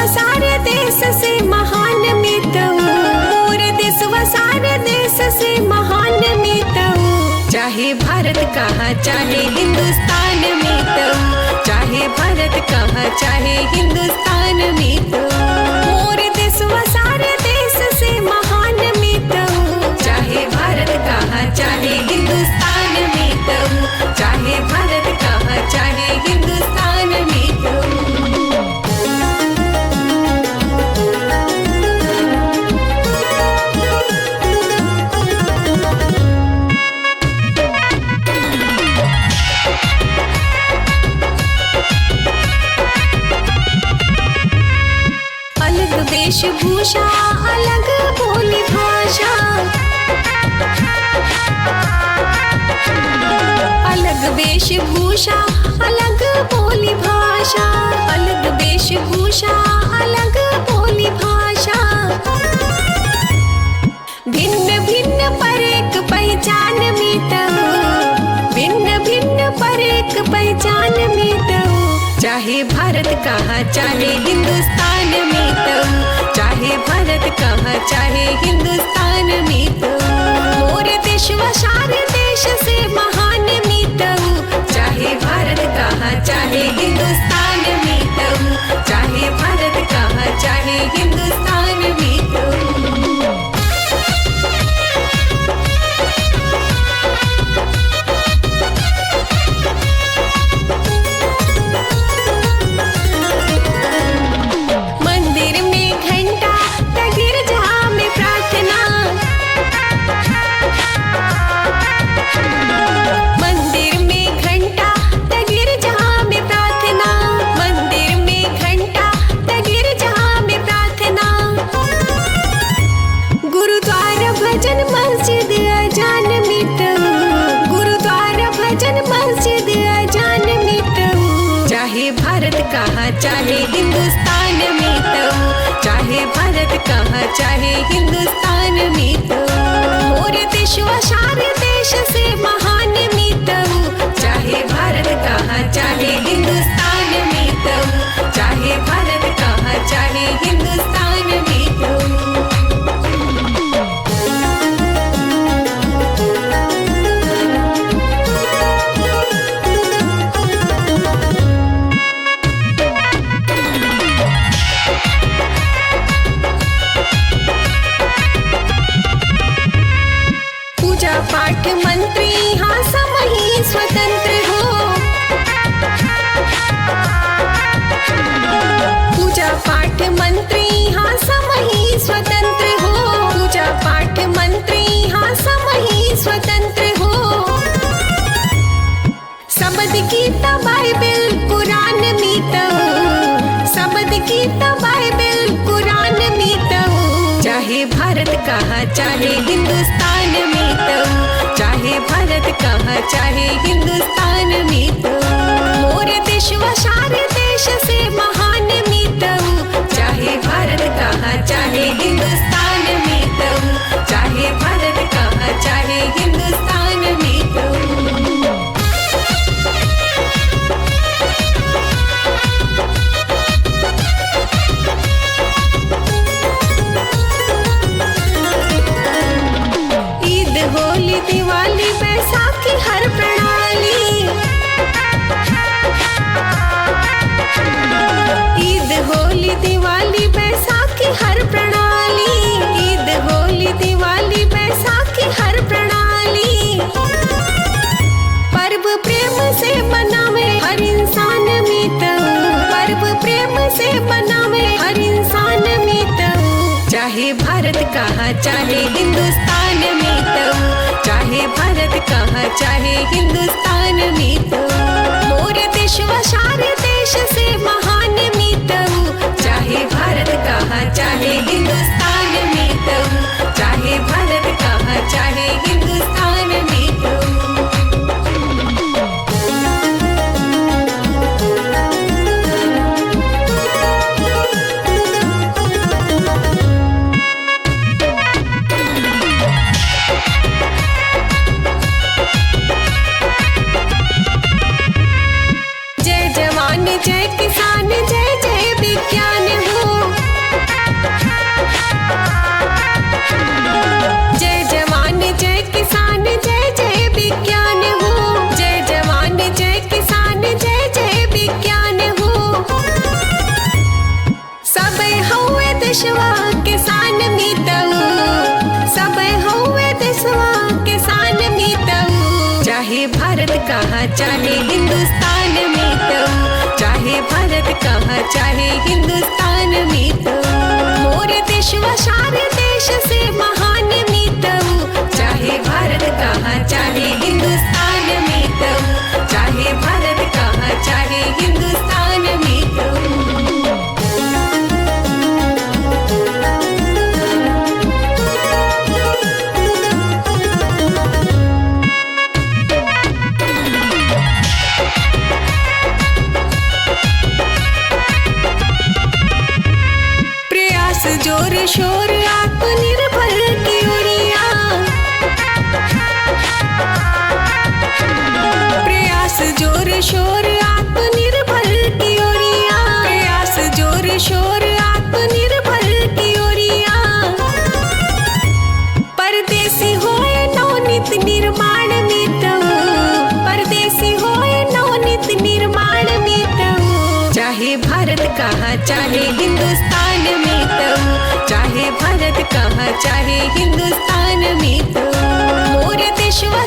सारे देश से महान मितऊ, मोर देशवा सारे देश से महान मितऊ। चाहे भारत कहा चाहे हिंदुस्तान मितऊ, चाहे भारत कहा चाहे हिंदुस्तान मितऊ। मोर देशवा सारे देश से महान मितऊ, चाहे भारत कहा चाहे हिंदुस्तान मितऊ, चाहे भारत कहा चाहे हिंदुस्तान मितऊ। अलग वेशभूषा अलग बोली भाषा, अलग वेशभूषा अलग बोली भाषा, अलग वेशभूषा अलग बोली भाषा। भिन्न भिन्न पर एक पहचान मितऊ, भिन्न भिन्न पर एक पहचान मितऊ। चाहे भारत कहा चाहे हिंदुस्तान मितऊ, चाहे भारत कहा चाहे हिंदुस्तान मितऊ। मोर देशवा सारे देश से महान मितऊ, चाहे भारत कहा चाहे हिंदुस्तान मितऊ, चाहे भारत कहा चाहे हिंदुस्तान मितऊ। मंदिर में घंटा त गिरजा में प्रार्थना, मंदिर में घंटा त गिरजा में प्रार्थना, मंदिर में घंटा त गिरजा में प्रार्थना। गुरुद्वारा भजन मस्जिद अजान मितऊ, गुरुद्वारा भजन मस्जिद अजान मितऊ। चाहे भारत कहा चाहे हिंदुस्तान मितऊ, चाहे भारत कहा चाहे हिंदुस्तान मितऊ। मोर देशवा सारे देश से महान मितऊ, चाहे भारत कहा चाहे हिंदुस्तान मितऊ, चाहे भारत कहा चाहे हिंदुस्तान मितऊ। पूजा पाठ मंत्री हाँ सब ही स्वतंत्र हो, पूजा पाठ मंत्री हाँ सब ही स्वतंत्र हो, पूजा पाठ मंत्री हाँ सब ही स्वतंत्र हो। शब्द गीता बाइबल कुरान मितऊ, शब्द गीता बाइबल कुरान मितऊ। चाहे भारत कहा चाहे हिंदुस्तान मितऊ, चाहे भारत कहा चाहे हिंदुस्तान मितऊ। मोर देशवा सारे देश से महान मितऊ, चाहे भारत कहा चाहे हिंदुस्तान मितऊ, चाहे भारत कहा चाहे हिंदुस्तान मितऊ। ईद होली दिवाली बैसाखी हर प्रणाली, ईद होली दिवाली बैसाखी हर प्रणाली, ईद होली दिवाली बैसाखी हर प्रणाली। पर्व प्रेम से मनावे हर इंसान मितऊ, पर्व प्रेम से मनावे हर इंसान मितऊ। चाहे भारत कहा चाहे हिंदुस्तान मितऊ, चाहे भारत कहा चाहे हिंदुस्तान मितऊ। मोर देशवा सारे देश से महान मितऊ, चाहे भारत कहा चाहे हिंदुस्तान मितऊ, चाहे भारत कहा चाहे हिंदुस्तान मितऊ। भारत कहा चाहे हिंदुस्तान में तो, चाहे भारत कहा चाहे हिंदुस्तान में तो, मोर देश व सारे देश से महान में तो, चाहे भारत कहा चाहे हिंदुस्तान में तो, चाहे भारत कहा चाहे हिंदुस्तान में तो। प्रयास जोर शोर आत्मनिर्भर की ओरिया, प्रयास जोर शोर आत्मनिर्भर की ओरिया, प्रयास जोर शोर आत्मनिर्भर की ओरिया। परदेसी होए नवनीत निर्माण में तो, परदेसी होए नवनीत निर्माण में तो, चाहे भारत कहा चाहे हिंदुस्तान में तो, चाहे भारत कहा चाहे हिंदुस्तान में तो, मोर देश व